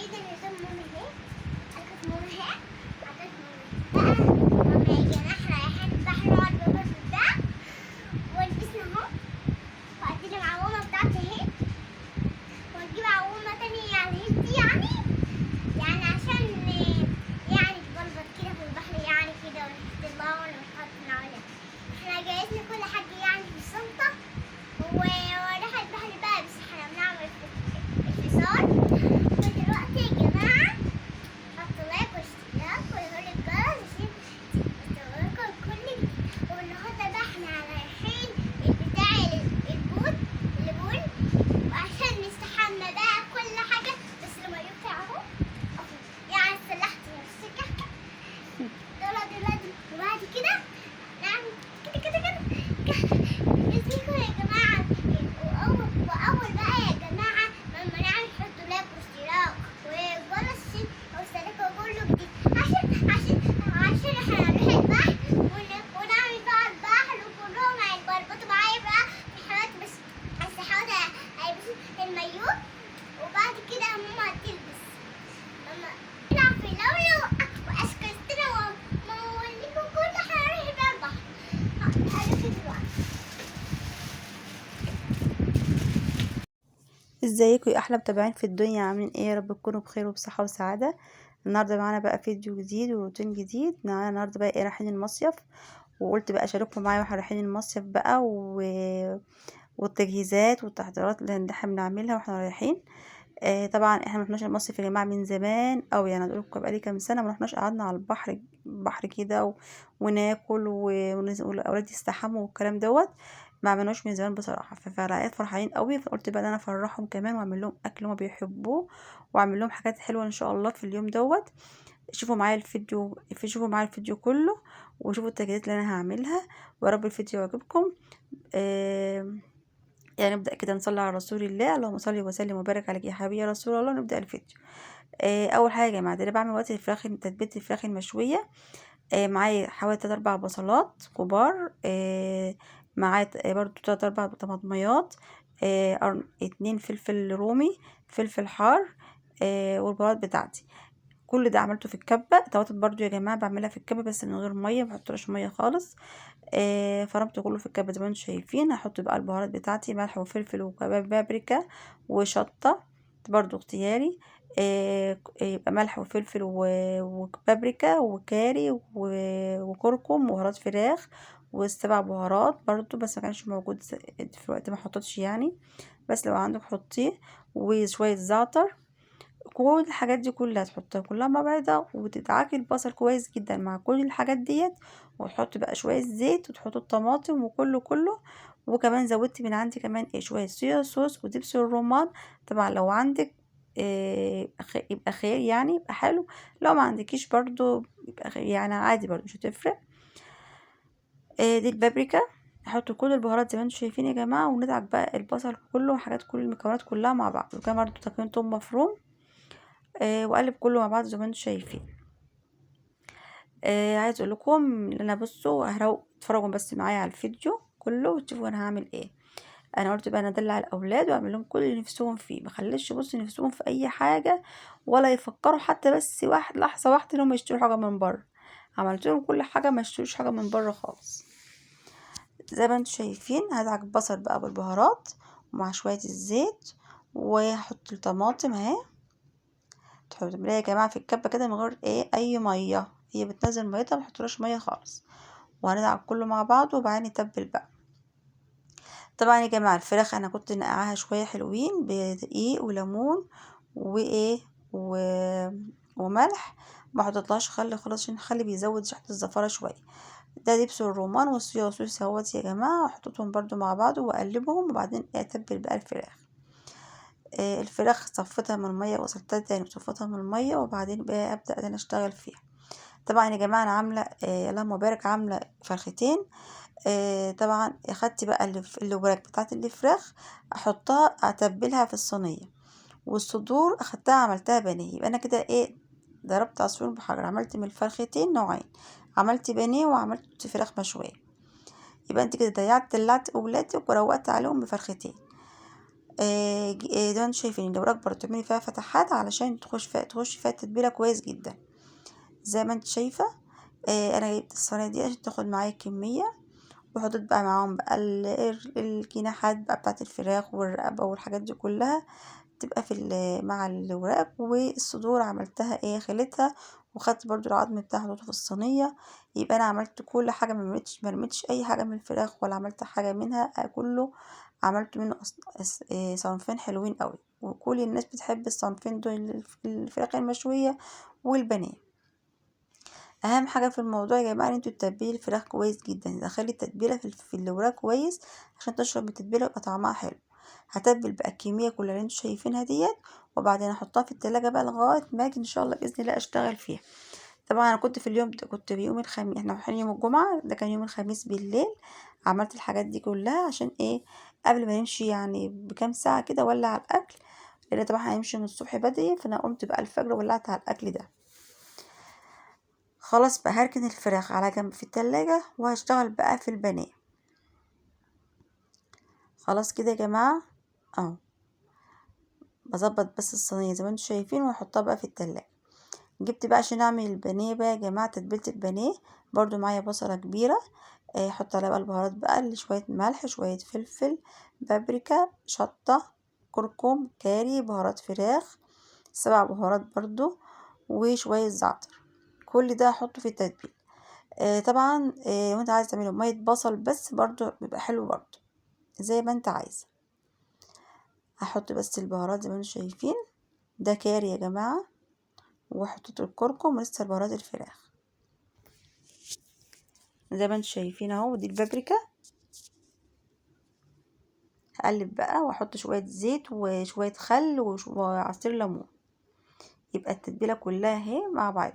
كده اللي ماما اهي. اكلت ماما اهي. اكلت ماما بقى. ماما يا جماعه احنا رايحين البحر نقعد بابا في البحر. ولبسنا اهو. وادينا العوامه بتاعتي اهي. ونجيب عوامه تانية يعني هيلثي يعني عشان يعني تبلبط كده في البحر يعني كده ونحط ولا نحط عليها. احنا جايزنا كل حاجه يعني في الشنطه. وراح البحر بقى بس احنا بنعمل الفطار. ودلوقتي يا جماعه حطوا لايك واشتراك وزر الجرس عشان يوصلكوا كل جديد. والنهارده بقى احنا رايحين البتاع البول. وعشان نستحمى بقى كل حاجه بس لما يقطع اهو يعني سلحت نفسك دلوقتي وبعد كده نعمل كده يسيكوا يا جماعه. واول بقى يا جماعه لما نعمل حطوا لايك واشتراك والجرس عشان يوصلكوا كله جديد. عشان احنا هنروح البحر ونعمل بقى البحر وكلهم هيتبربطوا معايا بقى في حاجات بس حاجات هيلبسوا المايوه. وبعد كده ماما هتلبس. ماما نلعب في لولو واشكستنا وموليكم كل حاجه هنروح بقى البحر. هنروح دلوقتي. ازيكم يا احلى متابعين في الدنيا، عاملين ايه؟ يا رب تكونوا بخير وبصحه وسعاده. النهارده معانا بقى فيديو جديد وروتين جديد. معانا النهارده بقى ايه؟ رايحين المصيف، وقلت بقى اشارككم معايا واحنا رايحين المصيف بقى والتجهيزات والتحضيرات اللي احنا بنعملها واحنا رايحين. طبعا احنا مرحناش المصيف يا جماعه من زمان، او يعني اقول لكم بقالي كام سنه مرحناش قعدنا على البحر كده وناكل والاولاد يستحموا والكلام دوت. ما عملناش من زمان بصراحه، فالعيال فرحانين قوي، فقلت بقى ان انا افرحهم كمان واعمل لهم اكل هما بيحبوه، واعمل لهم حاجات حلوه ان شاء الله في اليوم دوت. شوفوا معايا الفيديو كله، وشوفوا التجهيزات اللي انا هعملها، ويا رب الفيديو يعجبكم. يعني نبدأ كده، نصلي على رسول الله، اللهم صل وسلم وبارك عليك يا حبيبي يا رسول الله. نبدأ الفيديو. اول حاجه يا جماعه، ده انا بعمل وقت تتبيله الفراخ المشويه. معايا حوالي 3 4 بصلات كبار. معايا برضو 3 4 طماطميات. 2 فلفل رومي، فلفل حار. والبهارات بتاعتي. كل ده عملته في الكبه. الطماطم برضو يا جماعه بعملها في الكبه بس من غير ميه، ما بحطلهاش ميه خالص. فرمته كله في الكبه زي ما انتم شايفين. هحط بقى البهارات بتاعتي، ملح وفلفل وكباب بابريكا وشطه برضو اختياري. يبقى ملح وفلفل وبابريكا وكاري وكركم وبهارات فراخ و7 بهارات برضو، بس ما كانش موجود في الوقت ما حطيتش يعني، بس لو عندك حطيه. وشويه زعتر. كل الحاجات دي كلها تحطها كلها مع بعضها، وتدعكي البصل كويس جدا مع كل الحاجات ديت، وتحطي بقى شويه زيت، وتحطي الطماطم وكله. وكمان زودت من عندي كمان شويه صويا صوص ودبس الرمان. طبعا لو عندك يبقى خير يعني، يبقى حلو. لو ما عندكيش برضو يبقى خير يعني، عادي برضو مش هتفرق. دي البابريكا. احط كل البهارات زي ما انتم شايفين يا جماعه، وندعك بقى البصل كله وحاجات كل المكونات كلها مع بعض. وكمان برضو تكوين توم مفروم. واقلب كله مع بعض زي ما انتم شايفين. عايز اقول لكم ان انا بصوا اتفرجوا بس معايا على الفيديو كله وتشوفوا انا هعمل ايه. انا قلت بقى انا ادلع الاولاد واعمل لهم كل اللي نفسهم فيه، ما خليش بصوا نفسهم في اي حاجه، ولا يفكروا حتى بس لحظه واحده انهم يشتروا حاجه من بره. عملت لهم كل حاجه، ما يشتروش حاجه من بره خالص. زي ما انتم شايفين هدعك البصل بقى بالبهارات ومع شويه الزيت، وهحط الطماطم اهي. تعمليها يا جماعه في الكبه كده من غير اي ميه، هي بتنزل ميتها، محطولهاش ميه خالص. وهندعك كله مع بعض وبعدين نتبل بقى. طبعا يا جماعه الفراخ انا كنت نقعها شويه حلوين بدقيق وليمون وايه و... وملح. ما حطيتلهاش خل خالص عشان الخل بيزود ريحه الزفاره شويه. ده دبس الرمان والصويا صوص اهوت يا جماعه، حطيتهم برضو مع بعض واقلبهم، وبعدين اتبل بقى الفراخ. الفراخ صفتها من الميه وغسلتها تاني وصفتها من الميه، وبعدين بقى ابدا انا اشتغل فيها. طبعا يا جماعه انا عامله اللهم بارك عامله فرختين. طبعا اخدت بقى الوراك بتاعت الفراخ، احطها اتبلها في الصينيه. والصدور اخدتها عملتها بانيه. يبقى انا كده ضربت عصفور بحجر، عملت من الفرختين نوعين، عملت بانيه وعملت فراخ مشويه. يبقى انت كده دلعت اولادك وروقت عليهم بفرختين. زي ما انتوا شايفين الأوراق برضه تعملي فيها فتحات علشان تخش فيها التتبيلة كويس جدا. زي ما انت شايفة انا جبت الصينية دي عشان تاخد معايا كمية، وحطيت بقى معاهم بقى الجناحات بقى بتاعت الفراخ والرقبة والحاجات دي كلها تبقى مع الوراك. والصدور عملتها خليتها، وخدت برضو العظم بتاعها حطيته في الصينية. يبقى انا عملت كل حاجة، ما رميتش اي حاجة من الفراخ ولا عملت حاجة منها، كله عملت منه صنفين حلوين قوي. وكل الناس بتحب الصنفين دول، الفراخ المشوية والبانيه. اهم حاجه في الموضوع يا جماعه ان انتوا تتبلي الفراخ كويس جدا، دخلي التتبيله في الوراك كويس عشان تشرب من التتبيله ويبقى طعمها حلو. هتبل بقى الكميه كلها اللي انتوا شايفينها ديت، وبعدين احطها في التلاجة بقى لغايه ما اجي ان شاء الله باذن الله اشتغل فيها. طبعا انا كنت بيوم الخميس، احنا رايحين يوم الجمعه، ده كان يوم الخميس بالليل. عملت الحاجات دي كلها عشان قبل ما نمشي يعني بكام ساعه كده ولع الاكل، لان طبعا هنمشي من الصبح بدري، فانا قمت بقى الفجر ولعت على الاكل ده. خلاص بقى هركن الفراخ على جنب في التلاجة وهشتغل بقى في البانيه. خلاص كده يا جماعة اهو، بظبط بس الصينية زي ما انتوا شايفين واحطها بقى في التلاجة. جبت بقى عشان اعمل البانيه بقى يا جماعة تتبيلة البانيه. برضو معايا بصلة كبيرة، احط عليها بقى البهارات بقى اللي شوية ملح، شوية فلفل، بابريكا، شطة، كركم، كاري، بهارات فراخ، 7 بهارات برضو، وشوية زعتر. كل ده احطه في التتبيل. طبعا لو انت عايز تعمله مية بصل بس برضو بيبقى حلو برضو، زي ما انت عايز. هحط بس البهارات زي ما انتم شايفين، ده كاري يا جماعة، وحطيت الكركم ولسه بهارات الفراخ زي ما انتم شايفين اهو. دي البابريكا. هقلب بقى واحط شوية زيت وشوية خل وعصير ليمون، يبقى التتبيلة كلها اهي مع بعض.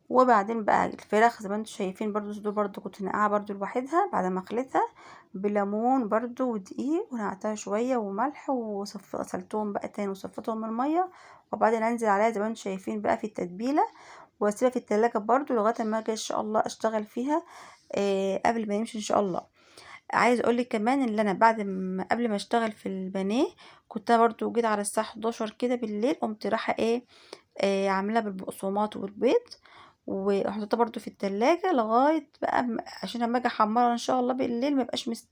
وبعدين بقى الفراخ زي ما انتم شايفين برضو، صدور برضو كنت نقعها برضو لوحدها بعد ما خليتها بليمون برضو ودقيق، ونقعتها شوية وملح، وغسلتهم بقى تاني وصفتهم من المية، وبعدين انزل عليها زي ما انتم شايفين بقى في التتبيلة، واسيبها في التلاجة برضو لغاية ما اجي ان شاء الله اشتغل فيها قبل ما يمشي ان شاء الله. عايز اقولك كمان ان انا قبل ما اشتغل في البانيه، كنت أنا برضو جيت على الساعة 11 كده بالليل، قمت رايحة عاملاها بالبقسماط والبيض، وحطيتها برضو في التلاجة لغاية بقى عشان لما اجي احمرها ان شاء الله بالليل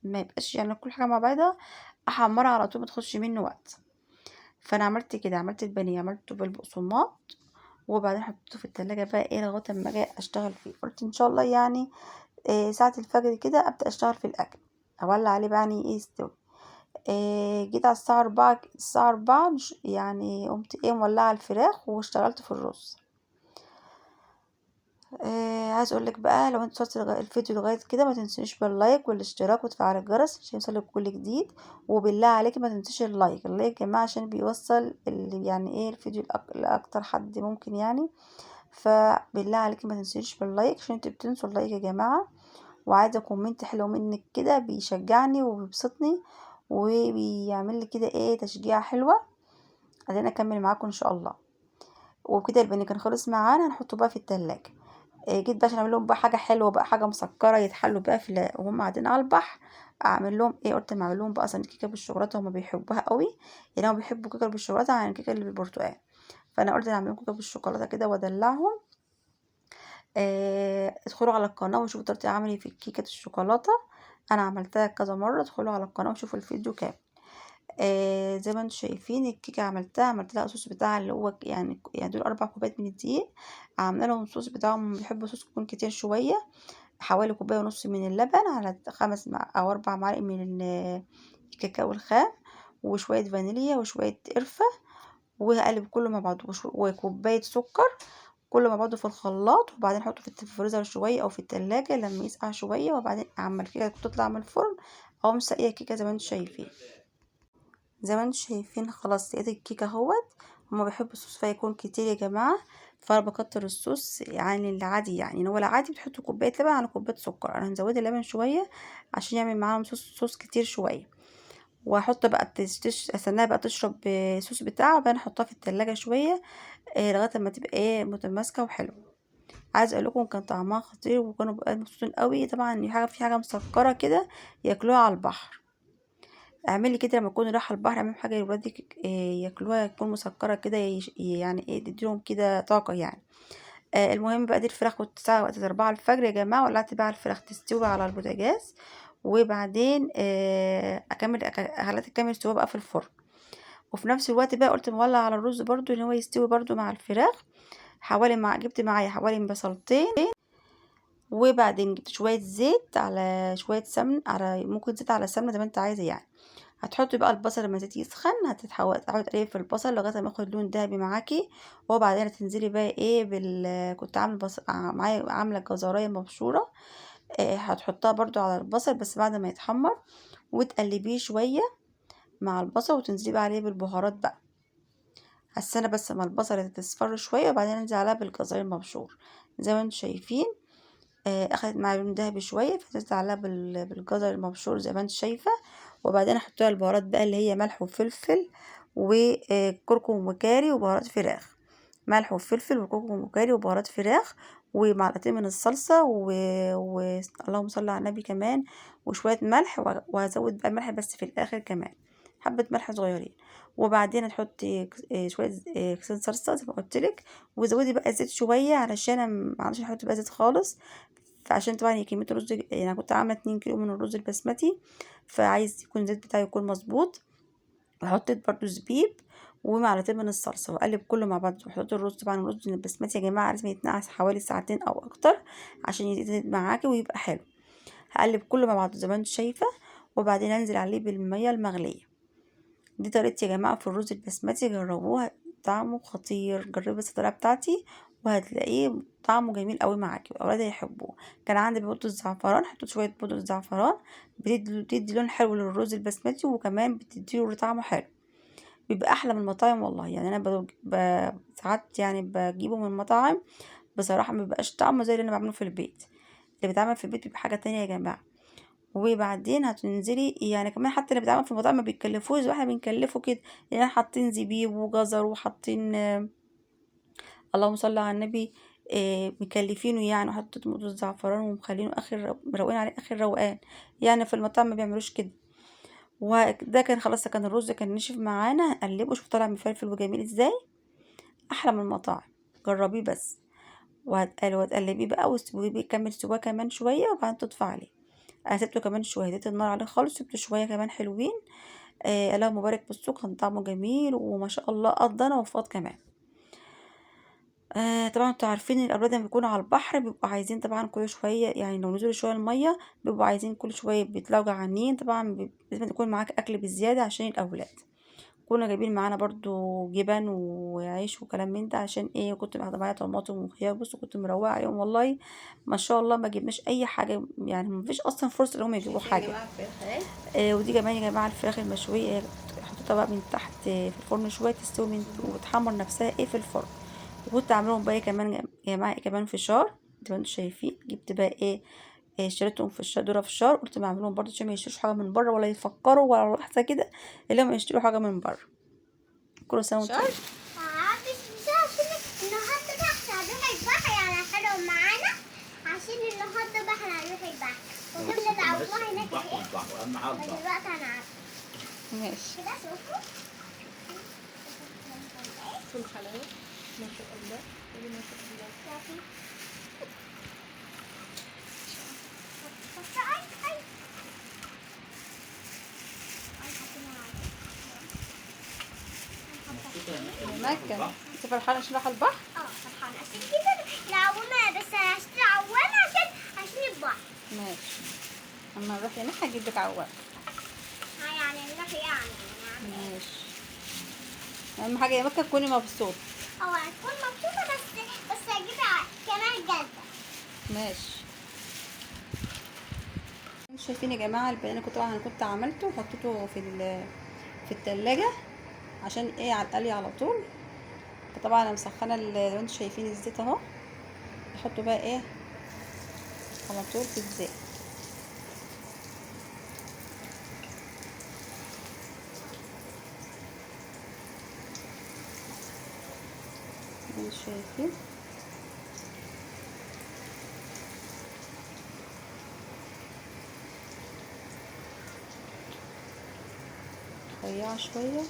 ما يبقاش يعني كل حاجة مع بعضها، احمرها على طول ما تاخدش منه وقت. فانا عملت كده، عملت البانيه عملته بالبقسماط، وبعدين حطيته في التلاجة بقى لغاية اما اجي اشتغل فيه. قلت ان شاء الله يعني ساعة الفجر كده ابدأ اشتغل في الاكل، اولع عليه بقى يعني يستوي. جيت على الساعة 4 يعني قمت مولعة الفراخ واشتغلت في الرز. عايز اقولك بقى لو انت وصلت الفيديو لغايه كده، ما تنسيش باللايك والاشتراك وتفعيل الجرس عشان يوصلك كل جديد. وبالله عليك ما تنسيش اللايك يا جماعه، عشان بيوصل اللي يعني الفيديو لاكتر حد ممكن يعني. فبالله عليك ما تنسيش باللايك عشان انتوا بتنسوا اللايك يا جماعه. وعايزه كومنت حلو منك كده بيشجعني وبيبسطني، وبيعمل لي كده تشجيع حلوه عشان اكمل معاكم ان شاء الله. وكده البانيه كان خلص معانا، هنحطه بقى في التلاجة. جيت بقى عشان اعمل لهم بقى حاجه حلوه بقى، حاجه مسكره يتحلوا بقى وهم قاعدين على البحر. اعمل لهم قلت اما اعمل لهم بقى صينيه كيكه بالشوكولاته، هم بيحبوها قوي. يعني هم بيحبوا كيكه بالشوكولاته عن الكيكه اللي بالبرتقال، فانا قلت اعمل لهم كيكه بالشوكولاته كده وادلعهم. ادخلوا على القناه وشوفوا طريقه عملي في كيكه الشوكولاته، انا عملتها كذا مره. ادخلوا على القناه وشوفوا الفيديو كامل. زي ما انتم شايفين الكيكه عملت لها الصوص بتاعها اللي هو يعني دول 4 كوبايات من الدقيق. عامله لهم الصوص بتاعهم، بيحبوا الصوص يكون كتير شويه، حوالي 1.5 كوباية من اللبن، على 5 أو 4 معالق من الكاكاو الخام، وشوية فانيليا وشوية قرفة، وهقلب كله مع بعض، وكوباية سكر، كله مع بعضه في الخلاط. وبعدين احطه في الفريزر شوية او في التلاجة لما يسقع شوية، وبعدين اعمل كده تطلع من الفرن او مسقية كيكة زي ما انتم شايفين. خلاص سقيت الكيكة اهوت. هما بيحبوا الصوص فيكون كتير يا جماعة، فانا بكتر الصوص يعني العادي، يعني هو العادي بتحطوا كوباية لبن على كوباية سكر، انا هنزود اللبن شوية عشان يعمل معاهم صوص كتير شوية. واحط بقى استناها بقى تشرب الصوص بتاعها، وبعدين احطها في التلاجة شوية لغاية ما تبقى متماسكة وحلوة. عايز اقول لكم كان طعمها خطير، وكانوا بقى مبسوطين قوي. طبعا في حاجة مسكرة كده ياكلوها على البحر. اعملي كده لما تكوني رايحه البحر، اعملي حاجه لولادك ياكلوها تكون مسكره كده، يعني ايه تديلهم كده طاقه يعني. المهم بقى دي الفراخ كنت الساعه وقت 4 الفجر يا جماعه، ولعت بقى الفراخ تستوي على البوتاجاز، وبعدين خليت اكمل سوا بقى في الفرن. وفي نفس الوقت بقى قلت مولع على الرز برضو ان هو يستوي برضو مع الفراخ. جبت معايا حوالي بصلتين، وبعدين جبت شويه زيت على شويه سمن، على ممكن زيت على سمنه زي ما انت عايزه يعني. هتحطي بقى البصل لما الزيت يسخن، تقعدي تقلبي في البصل لغايه ما ياخد لون ذهبي معاكي. وبعدين هتنزلي بقى ايه كنت عامله معايا عامله جزرايه مبشوره، هتحطها برضو على البصل بس بعد ما يتحمر، وتقلبيه شويه مع البصل، وتنزلي بقى عليه بالبهارات بقى. هستنى بس ما البصل تصفر شويه، وبعدين انزل عليها بالجزر المبشور زي ما انتم شايفين. اخدت معايا لون دهبي شويه، فنزلت عليها بالجزر المبشور زي ما انت شايفه. وبعدين احط لها البهارات بقى اللي هي ملح وفلفل وكركم وكاري وبهارات فراخ. ملح وفلفل وكركم وكاري وبهارات فراخ، ومعلقتين من الصلصه اللهم صل على النبي كمان، وشويه ملح، وهزود بقى الملح بس في الاخر كمان حبه ملح صغيرين. وبعدين هتحطي شويه كيسين صلصه زي ما قلت لك، وزودي بقى زيت شويه علشان معرفش احط بقى زيت خالص. فعشان طبعا هي كمية الرز يعني انا كنت عاملة 2 كيلو من الرز البسمتي، فعايز يكون الزيت بتاعي يكون مظبوط. وحطيت برضو زبيب ومعلقتين من الصلصة، واقلب كله مع بعض. وحطيت الرز، طبعا الرز البسمتي يا جماعة لازم يتنقع حوالي ساعتين او اكتر عشان يزيد معاكي ويبقى حلو. هقلب كله مع بعض زي ما انت شايفة، وبعدين انزل عليه بالمية المغلية. دي طريقتي يا جماعة في الرز البسمتي، جربوها طعمه خطير. جربي بس الطريقة بتاعتي وهتلاقيه طعمه جميل قوي معاكي، واولادي هيحبوه. كان عندي بودرة زعفران، حطيت شوية بودرة زعفران، بتدي لون حلو للرز البسمتي، وكمان بتديله طعمه حلو، بيبقى احلى من المطاعم والله. يعني انا ساعات يعني بجيبه من المطاعم بصراحة ما بيبقاش طعمه زي اللي انا بعمله في البيت. اللي بيتعمل في البيت بيبقى حاجة تانية يا جماعة. وبعدين هتنزلي يعني كمان حتى اللي بيتعمل في المطاعم ما بيكلفوش، واحنا بنكلفه كده يعني حاطين زبيب وجزر وحاطين اللهم صل على النبي، مكلفينه يعني، وحطيت نقطة زعفران ومخلينه مروقين عليه اخر روقان. يعني في المطاعم ما بيعملوش كده. وده كان خلاص، كان الرز كان نشف معانا، هنقلبه. شوف طالع مفلفل وجميل ازاي، احلى من المطاعم. جربيه بس. وهتقلبيه بقى وتسيبيه بيكمل سوا كمان شويه، وبعدين تطفي عليه. انا سبته كمان شويه، هديت النار عليه خالص، سبته شويه كمان حلوين. اللهم بارك. بصوا كان طعمه جميل وما شاء الله قضانا وفاض كمان. طبعا انتوا عارفين ان الاولاد لما بيكونوا على البحر بيبقوا عايزين طبعا كل شويه، يعني لو نزلوا شويه الميه بيبقوا عايزين كل شويه بيطلعوا جعانين. طبعا لازم يكون معاك اكل بالزياده عشان الاولاد. كنا جايبين معانا برضو جبن وعيش وكلام من ده، عشان ايه كنت واخده معايا طماطم وخيار. بصوا كنت مروقه عليهم والله ما شاء الله. ما جبناش اي حاجه يعني، ما فيش اصلا فرصه ان هم يجيبوا حاجه. ودي كمان يا جماعه الفراخ المشويه، حطيتها بقى من تحت في الفرن شويه تستوي وتحمر نفسها في الفرن. وكنت عاملهم بقى كمان يا جماعه كمان فشار زي ما انتم شايفين. جبت بقى اشتريتهم في ذره فشار، قلت بعملهم برضه عشان ما يشتروش حاجه من بره ولا يفكروا ولا لحظه كده اللي هم يشتروا حاجه من بره. كل سنه وانتم طيبين. النهارده بقى احنا هنروح البحر يعني حلو معانا، عشان النهارده بقى احنا هنروح البحر وجبنا دعوة هناك دلوقتي هنعرف. ماشي. كده شوفوا كل حلاوة ما شاء الله. ما شاء الله. مكة انت فرحانة عشان رايحة البحر؟ فرحانة عشان كده العوامة، بس هشتري عوامة عشان البحر. ماشي. اما نروح هناك هجيب لك عوام. يعني نروح يعني. ماشي. اهم حاجة يا مكة تكوني مبسوطة. هتكون مبسوطة بس هجيب كمان جلدة. ماشي. شايفين يا جماعة البانيه انا كنت عملته وحطيته في التلاجة عشان على القلي على طول. فطبعا انا مسخنه زي ما انتم شايفين الزيت اهو. احطه بقى على طول في الزيت. انتم شايفين رفيعة شوية.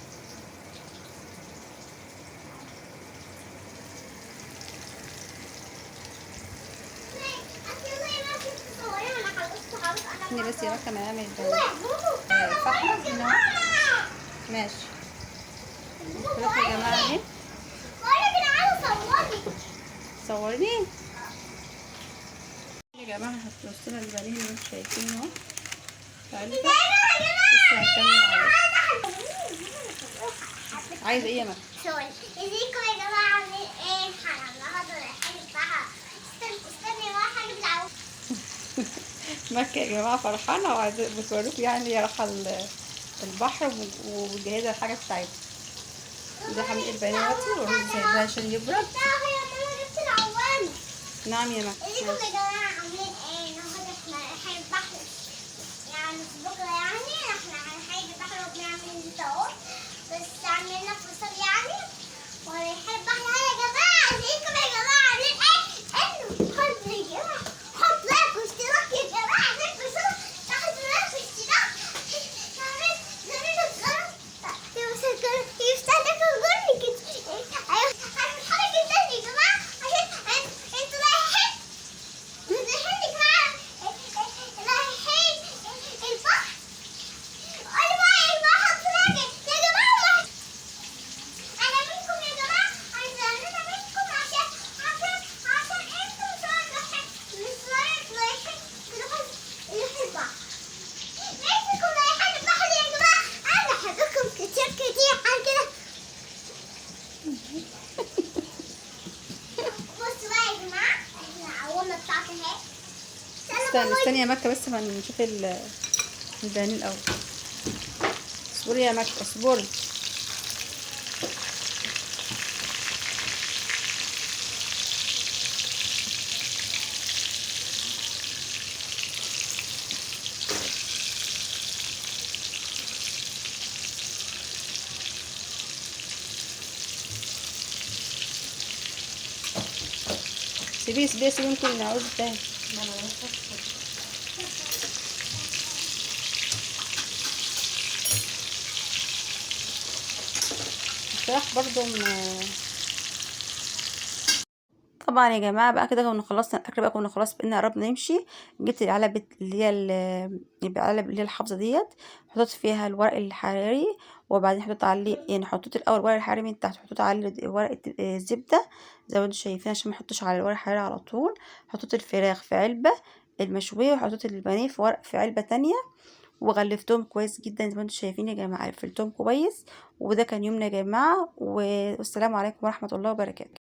استني بس يا مكة ما يعمل فحمة هنا. ماشي. الفراخ يا جماعة اهي. صورني يا جماعة. هترص لنا البانيه اللي انتوا شايفينه اهو. تعالي لسه هنكمل عليه. عايزة ايه يا مكة؟ ازيكم يا جماعة عاملين ايه؟ احنا النهارده رايحين البحر. استني بقى حاجة بتعوض. مكة يا جماعة فرحانة وعايزة بتوريكم يعني رايحة البحر ومجهزة الحاجة بتاعتها. ده حميد البانيه دلوقتي والرز سايباه عشان يبرد. يا ماما جبت العوامة. نعم يا مكة. ازيكم يا جماعة عاملين ايه؟ النهارده احنا رايحين البحر. يعني في بكرة يعني احنا رايحين البحر وبنعمل اهو. بس عملنا فصل يعني ورايحين البحر يا جماعة. ازيكم يا جماعة عاملين ايه؟ انتوا حطوا يا جماعة. حط لايك واشتراك يا جماعة. نفسي صوت تحط لايك واشتراك. زميل الجرس. يفتح الجرس كده. ايوه هنتحرك ازاي يا جماعة؟ عشان انتوا رايحين يا جماعة. رايحين البحر. انا بقى حط لايك يا جماعة. انا منكم يا جماعة. عايزة انا منكم عشان انتوا مش رايحين تروحوا البحر. نفسكم رايحين البحر يا جماعة. انا بحبكم كتير كتير عن كده. بصوا بقى يا جماعة احنا عوامة بتاعتي اهي. استني يا مكة بس ما نشوف البانيه الأول. اصبري يا مكة اصبري. سيبيه ممكن نعوز تاني. الفراخ برضو طبعا يا جماعه بقى كده كنا خلصنا الاكل بقى. كنا خلاص بقينا قربنا نمشي. جبت العلبه اللي هي العلبه اللي هي الحافظه ديت. حطيت فيها الورق الحراري وبعدين حطيت عليه يعني حطيت الاول الورق الحراري من تحت. حطيت عليه ورقه الزبده زي ما انتم شايفين عشان ما احطش على الورق الحراري على طول. حطيت الفراخ في علبه المشويه وحطيت البانيه في علبه تانية وغلفتهم كويس جدا زي ما انتم شايفين يا جماعه. قفلتهم كويس. وده كان يومنا يا جماعه والسلام عليكم ورحمه الله وبركاته.